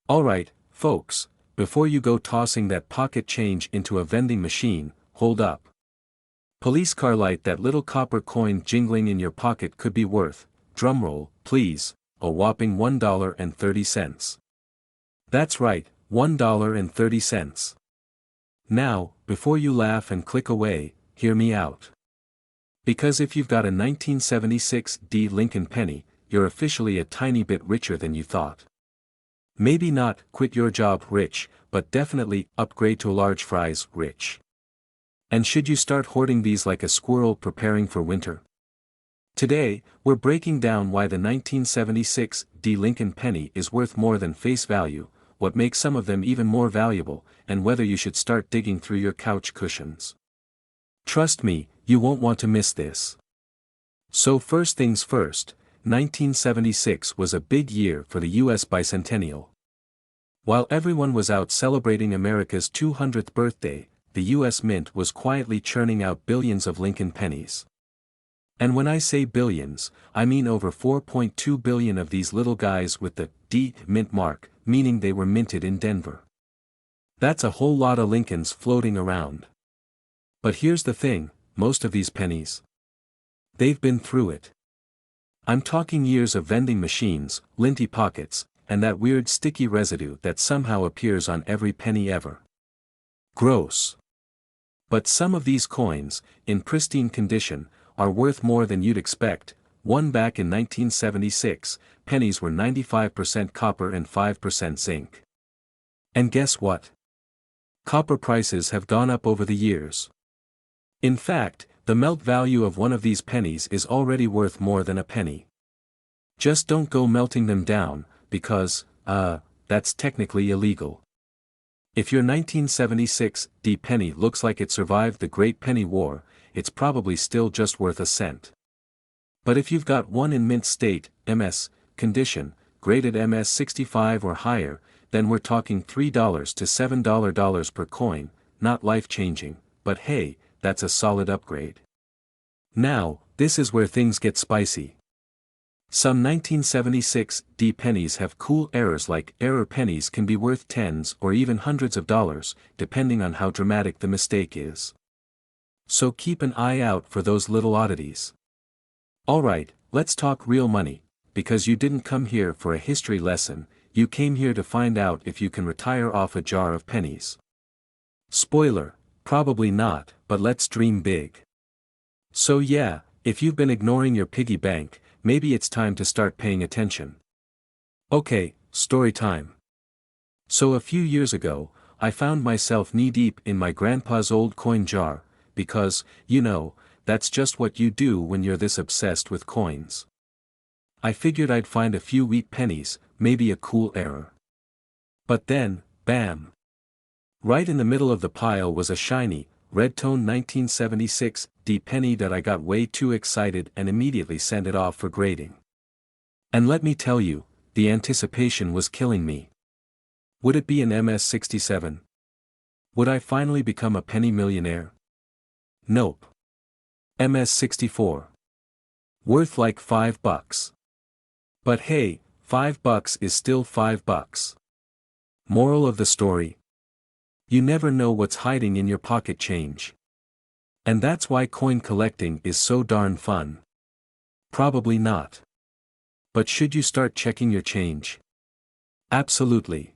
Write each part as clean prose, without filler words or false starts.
Alright, folks, before you go tossing that pocket change into a vending machine, hold up. Police car light, that little copper coin jingling in your pocket could be worth, drumroll, please, a whopping $1.30. That's right, $1.30. Now, before you laugh and click away, hear me out. Because if you've got a 1976 D Lincoln penny, you're officially a tiny bit richer than you thought. Maybe not quit your job rich, but definitely upgrade to a large fries rich. And should you start hoarding these like a squirrel preparing for winter? Today, we're breaking down why the 1976 D Lincoln penny is worth more than face value, what makes some of them even more valuable, and whether you should start digging through your couch cushions. Trust me, you won't want to miss this. So first things first, 1976 was a big year for the US bicentennial. While everyone was out celebrating America's 200th birthday, the US Mint was quietly churning out billions of Lincoln pennies. And when I say billions, I mean over 4.2 billion of these little guys with the D Mint mark, meaning they were minted in Denver. That's a whole lot of Lincolns floating around. But here's the thing, most of these pennies, they've been through it. I'm talking years of vending machines, linty pockets, and that weird sticky residue that somehow appears on every penny ever. Gross. But some of these coins, in pristine condition, are worth more than you'd expect. One back in 1976, pennies were 95% copper and 5% zinc. And guess what? Copper prices have gone up over the years. In fact, the melt value of one of these pennies is already worth more than a penny. Just don't go melting them down, because, that's technically illegal. If your 1976 D penny looks like it survived the Great Penny War, it's probably still just worth a cent. But if you've got one in mint state, MS, condition, graded MS 65 or higher, then we're talking $3 to $7 per coin, not life-changing, but hey, that's a solid upgrade. Now, this is where things get spicy. Some 1976 D pennies have cool errors, like error pennies can be worth tens or even hundreds of dollars, depending on how dramatic the mistake is. So keep an eye out for those little oddities. Alright, let's talk real money, because you didn't come here for a history lesson, you came here to find out if you can retire off a jar of pennies. Spoiler, probably not, but let's dream big. So yeah, if you've been ignoring your piggy bank, maybe it's time to start paying attention. Okay, story time. So a few years ago, I found myself knee-deep in my grandpa's old coin jar, because, you know, that's just what you do when you're this obsessed with coins. I figured I'd find a few wheat pennies, maybe a cool error. But then, bam! Right in the middle of the pile was a shiny, red-toned 1976 D penny that I got way too excited and immediately sent it off for grading. And let me tell you, the anticipation was killing me. Would it be an MS-67? Would I finally become a penny millionaire? Nope. MS-64. Worth like $5. But hey, $5 is still $5. Moral of the story? You never know what's hiding in your pocket change. And that's why coin collecting is so darn fun. Probably not. But should you start checking your change? Absolutely.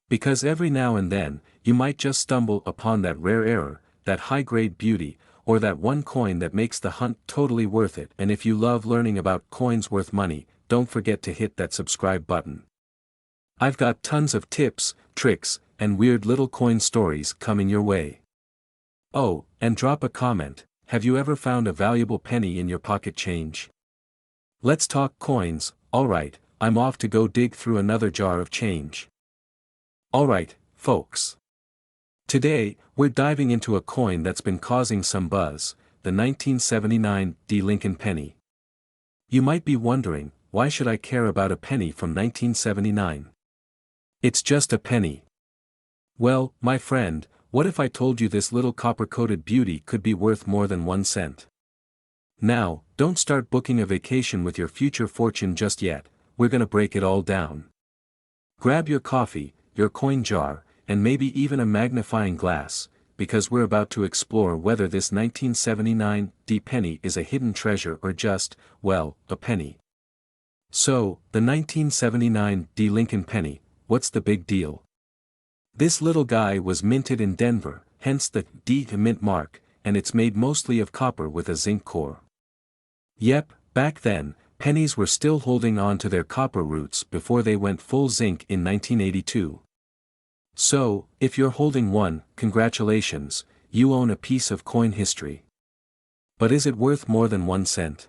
Because every now and then, you might just stumble upon that rare error, that high-grade beauty, or that one coin that makes the hunt totally worth it. And if you love learning about coins worth money, don't forget to hit that subscribe button. I've got tons of tips, tricks, and weird little coin stories coming your way. Oh, and drop a comment, have you ever found a valuable penny in your pocket change? Let's talk coins. Alright, I'm off to go dig through another jar of change. Alright, folks. Today, we're diving into a coin that's been causing some buzz, the 1979 D Lincoln penny. You might be wondering, why should I care about a penny from 1979? It's just a penny. Well, my friend, what if I told you this little copper-coated beauty could be worth more than 1 cent? Now, don't start booking a vacation with your future fortune just yet, we're gonna break it all down. Grab your coffee, your coin jar, and maybe even a magnifying glass, because we're about to explore whether this 1979 D penny is a hidden treasure or just, well, a penny. So, the 1979 D Lincoln penny, what's the big deal? This little guy was minted in Denver, hence the D mint mark, and it's made mostly of copper with a zinc core. Yep, back then, pennies were still holding on to their copper roots before they went full zinc in 1982. So, if you're holding one, congratulations, you own a piece of coin history. But is it worth more than 1 cent?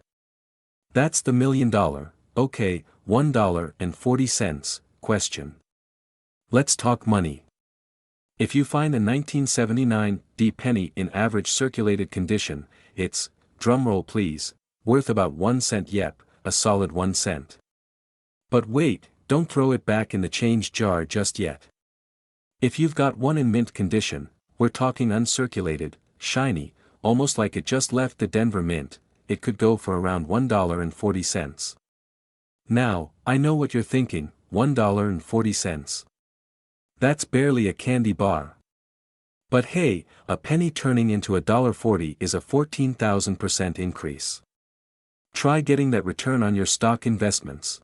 That's the $1 million, okay, $1.40, question. Let's talk money. If you find a 1979 D penny in average circulated condition, it's, drumroll please, worth about 1 cent. Yep, a solid 1 cent. But wait, don't throw it back in the change jar just yet. If you've got one in mint condition, we're talking uncirculated, shiny, almost like it just left the Denver mint, it could go for around $1.40. Now, I know what you're thinking, $1.40. That's barely a candy bar. But hey, a penny turning into $1.40 is a 14,000% increase. Try getting that return on your stock investments.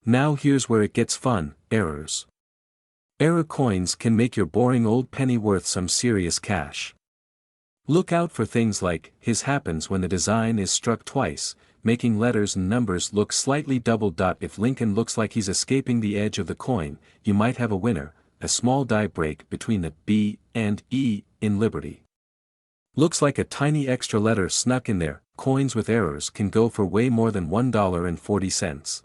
Now here's where it gets fun, errors. Error coins can make your boring old penny worth some serious cash. Look out for things like, his happens when the design is struck twice, making letters and numbers look slightly doubled. If Lincoln looks like he's escaping the edge of the coin, you might have a winner, a small die break between the B and E in Liberty. Looks like a tiny extra letter snuck in there. Coins with errors can go for way more than $1.40.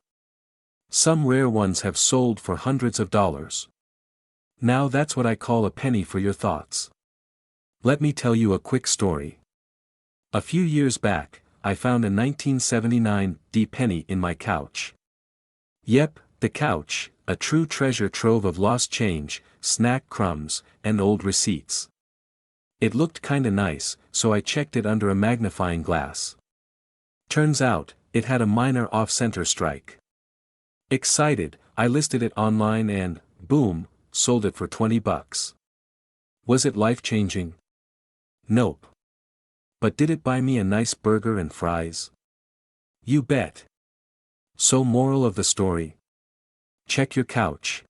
Some rare ones have sold for hundreds of dollars. Now that's what I call a penny for your thoughts. Let me tell you a quick story. A few years back, I found a 1979 D penny in my couch. Yep, the couch, a true treasure trove of lost change, snack crumbs, and old receipts. It looked kinda nice, so I checked it under a magnifying glass. Turns out, it had a minor off-center strike. Excited, I listed it online and, boom, sold it for $20. Was it life-changing? Nope. But did it buy me a nice burger and fries? You bet. So moral of the story? Check your couch.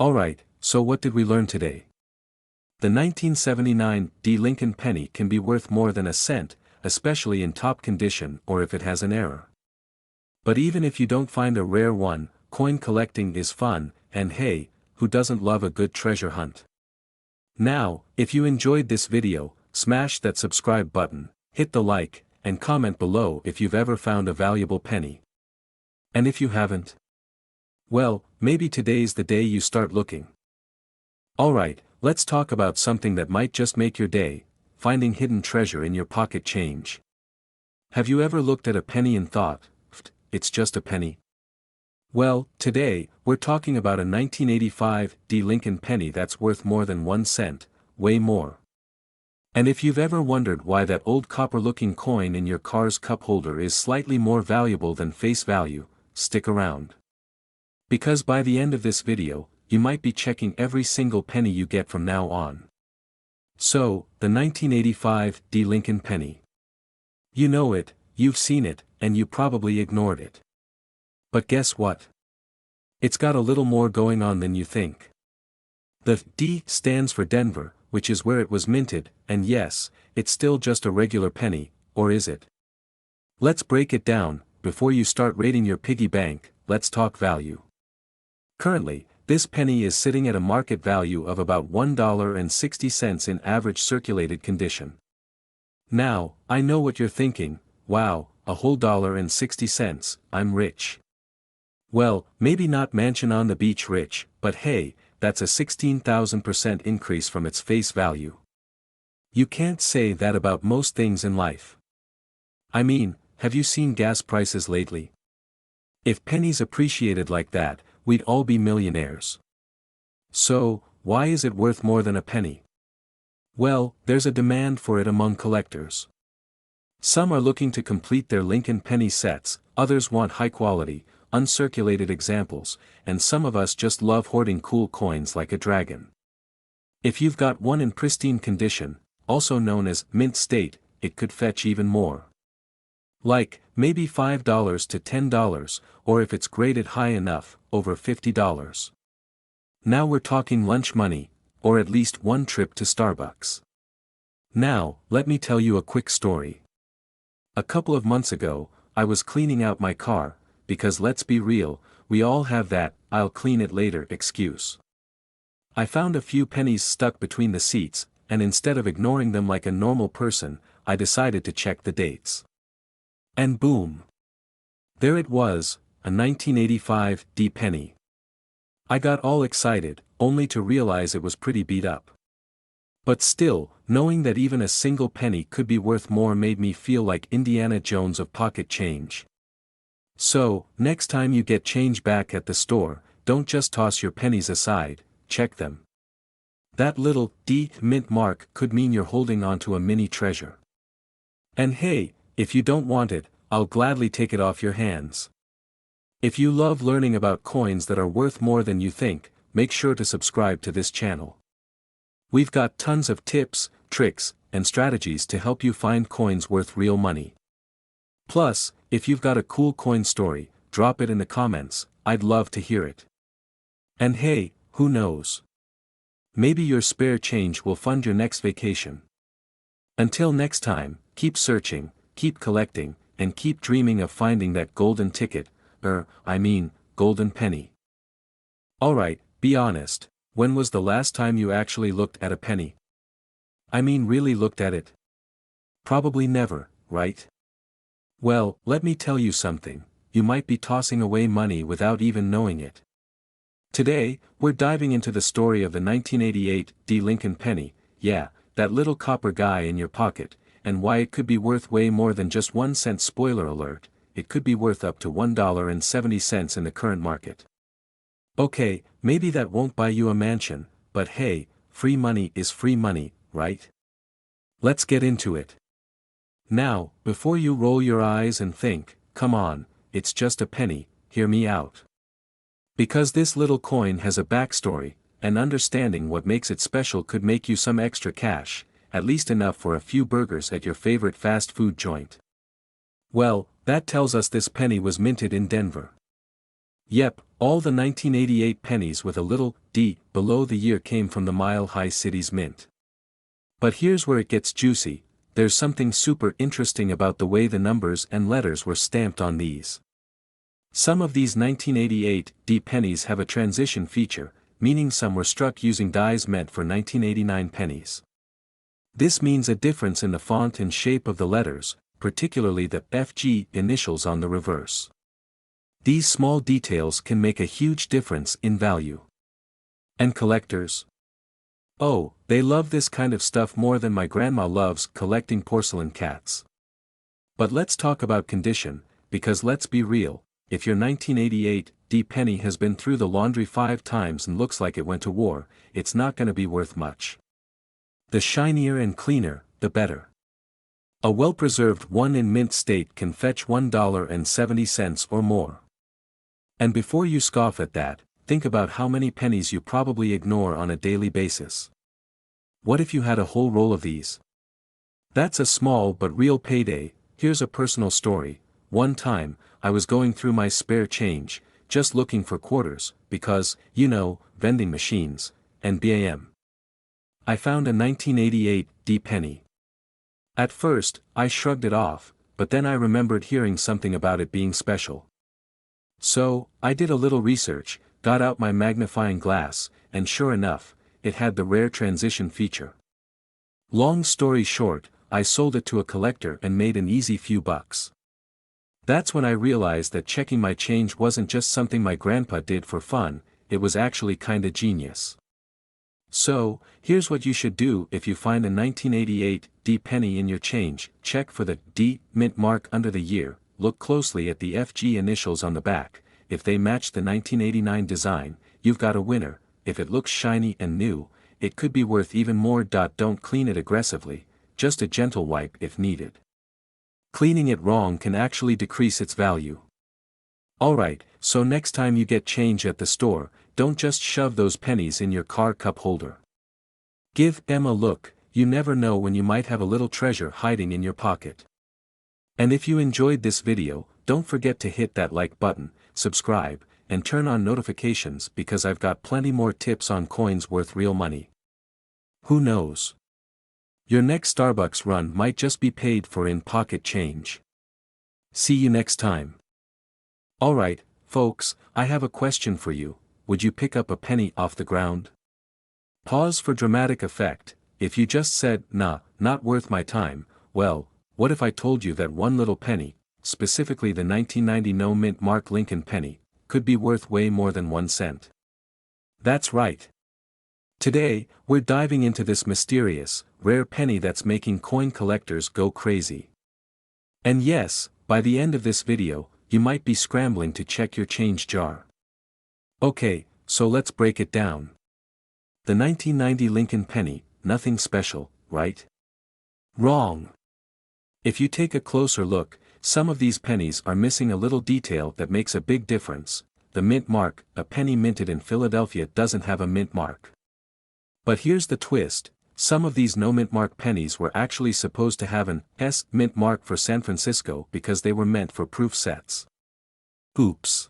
Alright, so what did we learn today? The 1979 D Lincoln penny can be worth more than a cent, especially in top condition or if it has an error. But even if you don't find a rare one, coin collecting is fun, and hey, who doesn't love a good treasure hunt? Now, if you enjoyed this video, smash that subscribe button, hit the like, and comment below if you've ever found a valuable penny. And if you haven't? Well, maybe today's the day you start looking. Alright, let's talk about something that might just make your day, finding hidden treasure in your pocket change. Have you ever looked at a penny and thought, it's just a penny? Well, today, we're talking about a 1985 D Lincoln penny that's worth more than 1 cent, way more. And if you've ever wondered why that old copper-looking coin in your car's cup holder is slightly more valuable than face value, stick around. Because by the end of this video, you might be checking every single penny you get from now on. So, the 1985 D Lincoln penny. You know it, you've seen it, and you probably ignored it. But guess what? It's got a little more going on than you think. The D stands for Denver, which is where it was minted, and yes, it's still just a regular penny, or is it? Let's break it down. Before you start raiding your piggy bank, let's talk value. Currently, this penny is sitting at a market value of about $1.60 in average circulated condition. Now, I know what you're thinking, wow, a whole $1.60, I'm rich. Well, maybe not mansion on the beach rich, but hey, that's a 16,000% increase from its face value. You can't say that about most things in life. I mean, have you seen gas prices lately? If pennies appreciated like that, we'd all be millionaires. So, why is it worth more than a penny? Well, there's a demand for it among collectors. Some are looking to complete their Lincoln penny sets, others want high quality, uncirculated examples, and some of us just love hoarding cool coins like a dragon. If you've got one in pristine condition, also known as mint state, it could fetch even more. Like, maybe $5 to $10, or if it's graded high enough, over $50. Now we're talking lunch money, or at least one trip to Starbucks. Now, let me tell you a quick story. A couple of months ago, I was cleaning out my car, because let's be real, we all have that "I'll clean it later" excuse. I found a few pennies stuck between the seats, and instead of ignoring them like a normal person, I decided to check the dates. And boom! There it was, a 1985 D penny. I got all excited, only to realize it was pretty beat up. But still, knowing that even a single penny could be worth more made me feel like Indiana Jones of pocket change. So, next time you get change back at the store, don't just toss your pennies aside, check them. That little D mint mark could mean you're holding onto a mini treasure. And hey, if you don't want it, I'll gladly take it off your hands. If you love learning about coins that are worth more than you think, make sure to subscribe to this channel. We've got tons of tips, tricks, and strategies to help you find coins worth real money. Plus, if you've got a cool coin story, drop it in the comments, I'd love to hear it. And hey, who knows? Maybe your spare change will fund your next vacation. Until next time, keep searching, keep collecting, and keep dreaming of finding that golden ticket, golden penny. Alright, be honest, when was the last time you actually looked at a penny? Really looked at it? Probably never, right? Well, let me tell you something, you might be tossing away money without even knowing it. Today, we're diving into the story of the 1988 D Lincoln penny, yeah, that little copper guy in your pocket, and why it could be worth way more than just 1 cent. Spoiler alert, it could be worth up to $1.70 in the current market. Okay, maybe that won't buy you a mansion, but hey, free money is free money, right? Let's get into it. Now, before you roll your eyes and think, come on, it's just a penny, hear me out. Because this little coin has a backstory, and understanding what makes it special could make you some extra cash, at least enough for a few burgers at your favorite fast food joint. Well, that tells us this penny was minted in Denver. Yep, all the 1988 pennies with a little D below the year came from the Mile High City's mint. But here's where it gets juicy, there's something super interesting about the way the numbers and letters were stamped on these. Some of these 1988 D pennies have a transition feature, meaning some were struck using dies meant for 1989 pennies. This means a difference in the font and shape of the letters, particularly the FG initials on the reverse. These small details can make a huge difference in value. And collectors? Oh, they love this kind of stuff more than my grandma loves collecting porcelain cats. But let's talk about condition, because let's be real, if your 1988 D penny has been through the laundry 5 times and looks like it went to war, it's not gonna be worth much. The shinier and cleaner, the better. A well-preserved one in mint state can fetch $1.70 or more. And before you scoff at that, think about how many pennies you probably ignore on a daily basis. What if you had a whole roll of these? That's a small but real payday. Here's a personal story. One time, I was going through my spare change, just looking for quarters, because, vending machines, and BAM. I found a 1988 D penny. At first, I shrugged it off, but then I remembered hearing something about it being special. So, I did a little research, got out my magnifying glass, and sure enough, it had the rare transition feature. Long story short, I sold it to a collector and made an easy few bucks. That's when I realized that checking my change wasn't just something my grandpa did for fun, it was actually kinda genius. So, here's what you should do if you find a 1988 D penny in your change, check for the D mint mark under the year, look closely at the FG initials on the back, if they match the 1989 design, you've got a winner, if it looks shiny and new, it could be worth even more. Don't clean it aggressively, just a gentle wipe if needed. Cleaning it wrong can actually decrease its value. Alright, so next time you get change at the store, don't just shove those pennies in your car cup holder. Give them a look, you never know when you might have a little treasure hiding in your pocket. And if you enjoyed this video, don't forget to hit that like button, subscribe, and turn on notifications because I've got plenty more tips on coins worth real money. Who knows? Your next Starbucks run might just be paid for in pocket change. See you next time. Alright, folks, I have a question for you. Would you pick up a penny off the ground? Pause for dramatic effect. If you just said, nah, not worth my time, well, what if I told you that one little penny, specifically the 1990 no mint mark Lincoln penny, could be worth way more than 1 cent? That's right. Today, we're diving into this mysterious, rare penny that's making coin collectors go crazy. And yes, by the end of this video, you might be scrambling to check your change jar. Okay, so let's break it down. The 1990 Lincoln penny, nothing special, right? Wrong. If you take a closer look, some of these pennies are missing a little detail that makes a big difference. The mint mark, a penny minted in Philadelphia, doesn't have a mint mark. But here's the twist, some of these no mint mark pennies were actually supposed to have an S mint mark for San Francisco because they were meant for proof sets. Oops.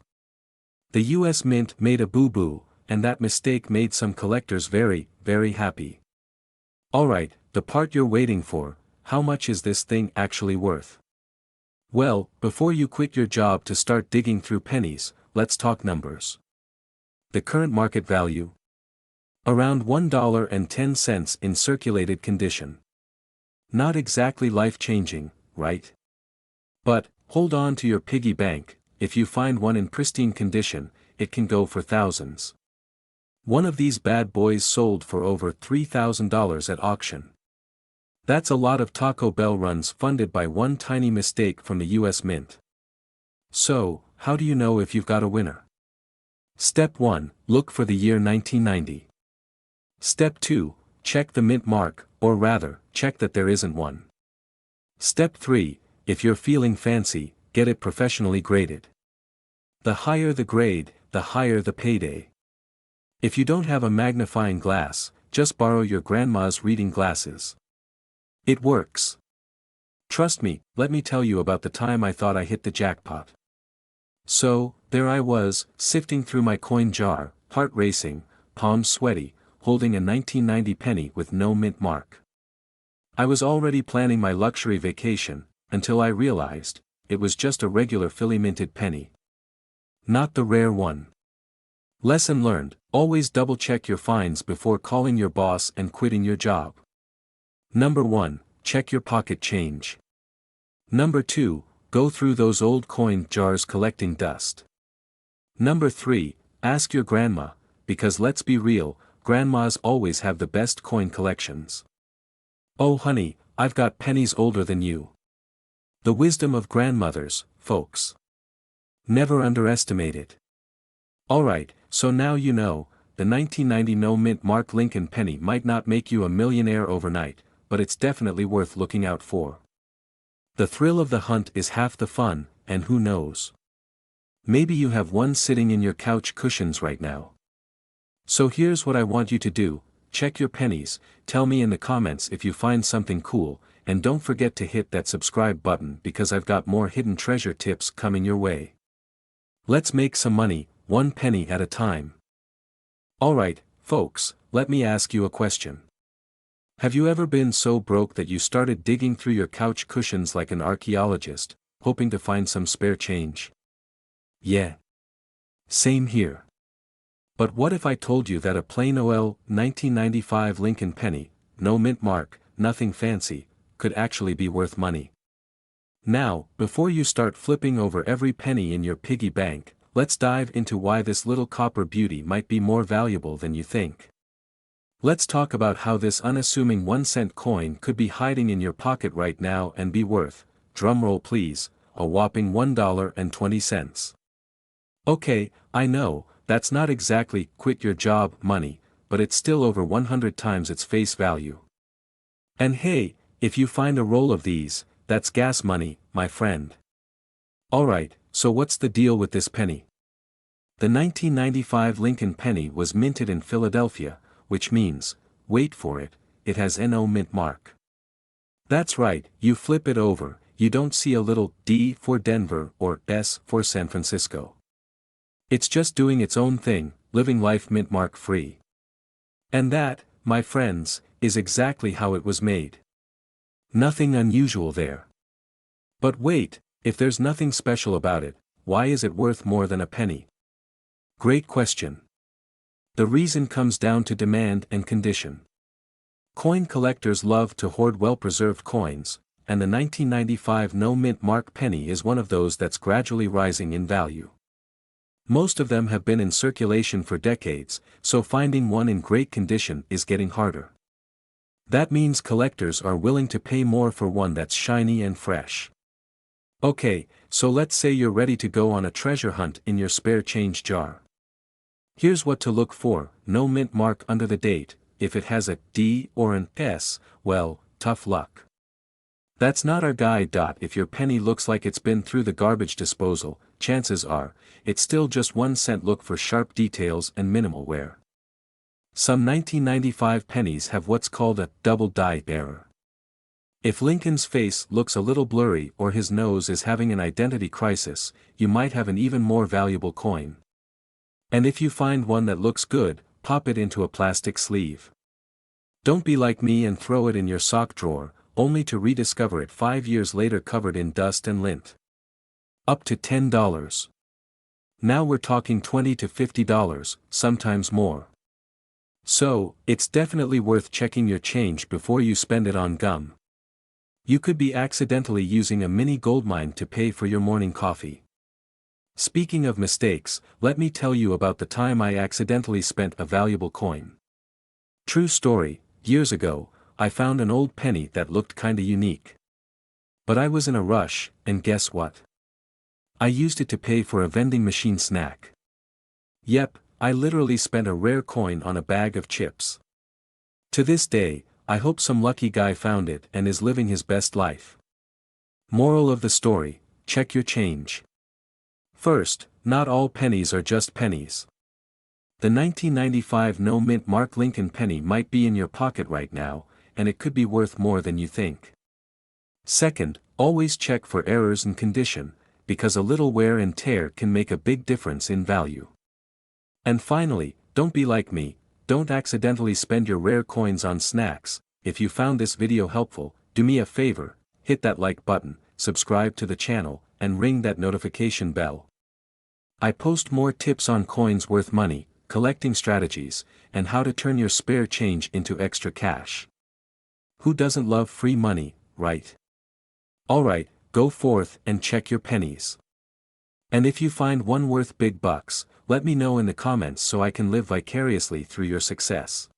The US Mint made a boo-boo, and that mistake made some collectors very, very happy. Alright, the part you're waiting for, how much is this thing actually worth? Well, before you quit your job to start digging through pennies, let's talk numbers. The current market value? Around $1.10 in circulated condition. Not exactly life-changing, right? But, hold on to your piggy bank, if you find one in pristine condition, it can go for thousands. One of these bad boys sold for over $3,000 at auction. That's a lot of Taco Bell runs funded by one tiny mistake from the US Mint. So, how do you know if you've got a winner? Step 1, look for the year 1990. Step 2, check the mint mark, or rather, check that there isn't one. Step 3, if you're feeling fancy, get it professionally graded. The higher the grade, the higher the payday. If you don't have a magnifying glass, just borrow your grandma's reading glasses. It works. Trust me, let me tell you about the time I thought I hit the jackpot. So, there I was, sifting through my coin jar, heart racing, palms sweaty, holding a 1990 penny with no mint mark. I was already planning my luxury vacation, until I realized, it was just a regular Philly minted penny. Not the rare one. Lesson learned, always double-check your finds before calling your boss and quitting your job. Number 1, check your pocket change. Number 2, go through those old coin jars collecting dust. Number 3, ask your grandma, because let's be real, grandmas always have the best coin collections. Oh honey, I've got pennies older than you. The wisdom of grandmothers, folks. Never underestimate it. Alright, so now you know, the 1990 no mint mark Lincoln penny might not make you a millionaire overnight, but it's definitely worth looking out for. The thrill of the hunt is half the fun, and who knows? Maybe you have one sitting in your couch cushions right now. So here's what I want you to do, check your pennies, tell me in the comments if you find something cool, and don't forget to hit that subscribe button because I've got more hidden treasure tips coming your way. Let's make some money, one penny at a time. Alright, folks, let me ask you a question. Have you ever been so broke that you started digging through your couch cushions like an archaeologist, hoping to find some spare change? Yeah. Same here. But what if I told you that a plain OL 1995 Lincoln penny, no mint mark, nothing fancy, could actually be worth money? Now, before you start flipping over every penny in your piggy bank, let's dive into why this little copper beauty might be more valuable than you think. Let's talk about how this unassuming 1-cent coin could be hiding in your pocket right now and be worth, drumroll please, a whopping $1.20. Okay, I know, that's not exactly quit your job money, but it's still over 100 times its face value. And hey, if you find a roll of these, that's gas money, my friend. Alright, so what's the deal with this penny? The 1995 Lincoln penny was minted in Philadelphia, which means, wait for it, it has no mint mark. That's right, you flip it over, you don't see a little D for Denver or S for San Francisco. It's just doing its own thing, living life mint mark free. And that, my friends, is exactly how it was made. Nothing unusual there. But wait, if there's nothing special about it, why is it worth more than a penny? Great question. The reason comes down to demand and condition. Coin collectors love to hoard well-preserved coins, and the 1995 no-mint mark penny is one of those that's gradually rising in value. Most of them have been in circulation for decades, so finding one in great condition is getting harder. That means collectors are willing to pay more for one that's shiny and fresh. Okay, so let's say you're ready to go on a treasure hunt in your spare change jar. Here's what to look for: no mint mark under the date. If it has a D or an S, well, tough luck. That's not our guy. If your penny looks like it's been through the garbage disposal, chances are, it's still just 1 cent. Look for sharp details and minimal wear. Some 1995 pennies have what's called a double die error. If Lincoln's face looks a little blurry or his nose is having an identity crisis, you might have an even more valuable coin. And if you find one that looks good, pop it into a plastic sleeve. Don't be like me and throw it in your sock drawer, only to rediscover it 5 years later covered in dust and lint. Up to $10. Now we're talking $20 to $50, sometimes more. So, it's definitely worth checking your change before you spend it on gum. You could be accidentally using a mini goldmine to pay for your morning coffee. Speaking of mistakes, let me tell you about the time I accidentally spent a valuable coin. True story, years ago, I found an old penny that looked kinda unique. But I was in a rush, and guess what? I used it to pay for a vending machine snack. Yep, I literally spent a rare coin on a bag of chips. To this day, I hope some lucky guy found it and is living his best life. Moral of the story: check your change. First, not all pennies are just pennies. The 1995 no mint mark Lincoln penny might be in your pocket right now, and it could be worth more than you think. Second, always check for errors in condition, because a little wear and tear can make a big difference in value. And finally, don't be like me, don't accidentally spend your rare coins on snacks. If you found this video helpful, do me a favor, hit that like button, subscribe to the channel, and ring that notification bell. I post more tips on coins worth money, collecting strategies, and how to turn your spare change into extra cash. Who doesn't love free money, right? Alright, go forth and check your pennies. And if you find one worth big bucks, let me know in the comments so I can live vicariously through your success.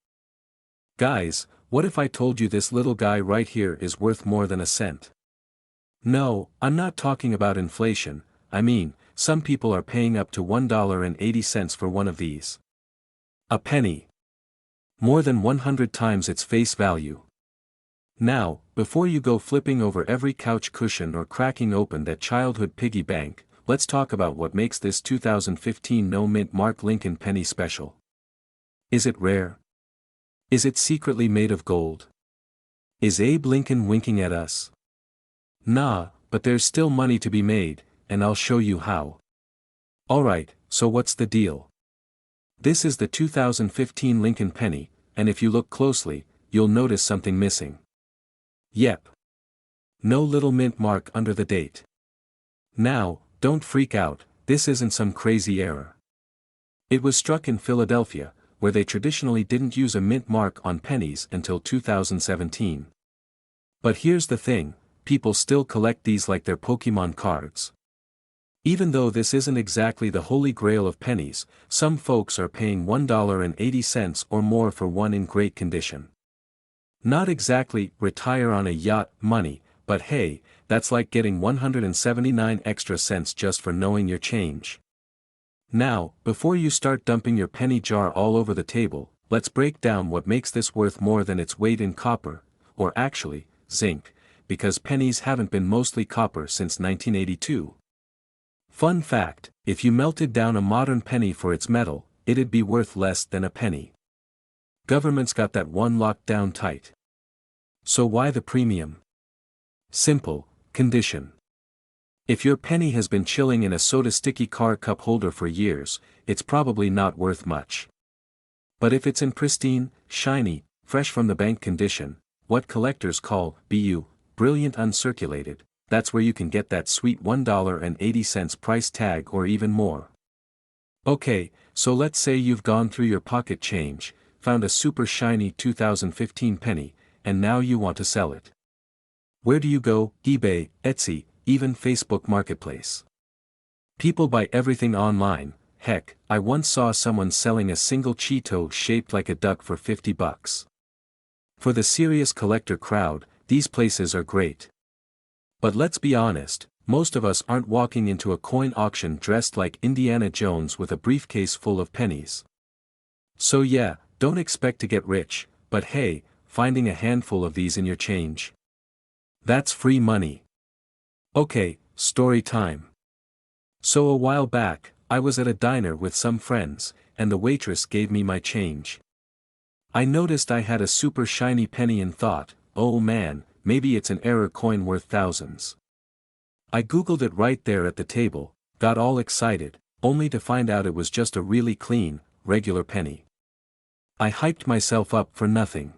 Guys, what if I told you this little guy right here is worth more than a cent? No, I'm not talking about inflation. I mean, some people are paying up to $1.80 for one of these. A penny. More than 100 times its face value. Now, before you go flipping over every couch cushion or cracking open that childhood piggy bank, let's talk about what makes this 2015 no mint mark Lincoln penny special. Is it rare? Is it secretly made of gold? Is Abe Lincoln winking at us? Nah, but there's still money to be made, and I'll show you how. Alright, so what's the deal? This is the 2015 Lincoln penny, and if you look closely, you'll notice something missing. Yep. No little mint mark under the date. Now, don't freak out, this isn't some crazy error. It was struck in Philadelphia, where they traditionally didn't use a mint mark on pennies until 2017. But here's the thing, people still collect these like they're Pokemon cards. Even though this isn't exactly the holy grail of pennies, some folks are paying $1.80 or more for one in great condition. Not exactly retire on a yacht money, but hey, that's like getting 179 extra cents just for knowing your change. Now, before you start dumping your penny jar all over the table, let's break down what makes this worth more than its weight in copper, or actually, zinc, because pennies haven't been mostly copper since 1982. Fun fact, if you melted down a modern penny for its metal, it'd be worth less than a penny. Government's got that one locked down tight. So why the premium? Simple, condition. If your penny has been chilling in a soda sticky car cup holder for years, it's probably not worth much. But if it's in pristine, shiny, fresh from the bank condition, what collectors call brilliant uncirculated, that's where you can get that sweet $1.80 price tag or even more. Okay, so let's say you've gone through your pocket change, found a super shiny 2015 penny, and now you want to sell it. Where do you go? eBay, Etsy, even Facebook Marketplace. People buy everything online. Heck, I once saw someone selling a single Cheeto shaped like a duck for $50. For the serious collector crowd, these places are great. But let's be honest, most of us aren't walking into a coin auction dressed like Indiana Jones with a briefcase full of pennies. So yeah, don't expect to get rich, but hey, finding a handful of these in your change. That's free money. Okay, story time. So a while back, I was at a diner with some friends, and the waitress gave me my change. I noticed I had a super shiny penny and thought, oh man, maybe it's an error coin worth thousands. I googled it right there at the table, got all excited, only to find out it was just a really clean, regular penny. I hyped myself up for nothing.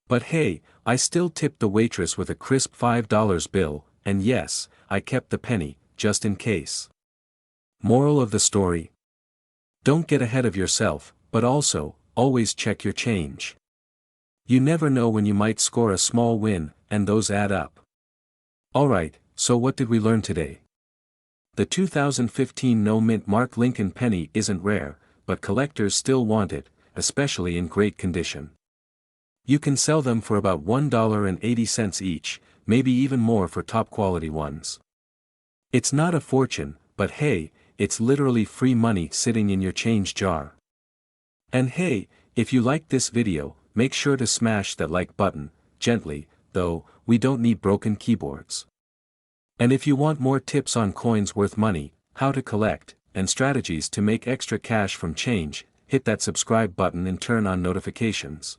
But hey, I still tipped the waitress with a crisp $5 bill, and yes, I kept the penny, just in case. Moral of the story? Don't get ahead of yourself, but also, always check your change. You never know when you might score a small win, and those add up. Alright, so what did we learn today? The 2015 no-mint Mark Lincoln penny isn't rare, but collectors still want it, especially in great condition. You can sell them for about $1.80 each, maybe even more for top-quality ones. It's not a fortune, but hey, it's literally free money sitting in your change jar. And hey, if you liked this video, make sure to smash that like button, gently, though, we don't need broken keyboards. And if you want more tips on coins worth money, how to collect, and strategies to make extra cash from change, hit that subscribe button and turn on notifications.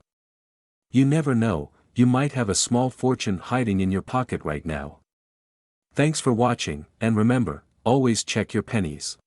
You never know, you might have a small fortune hiding in your pocket right now. Thanks for watching, and remember, always check your pennies.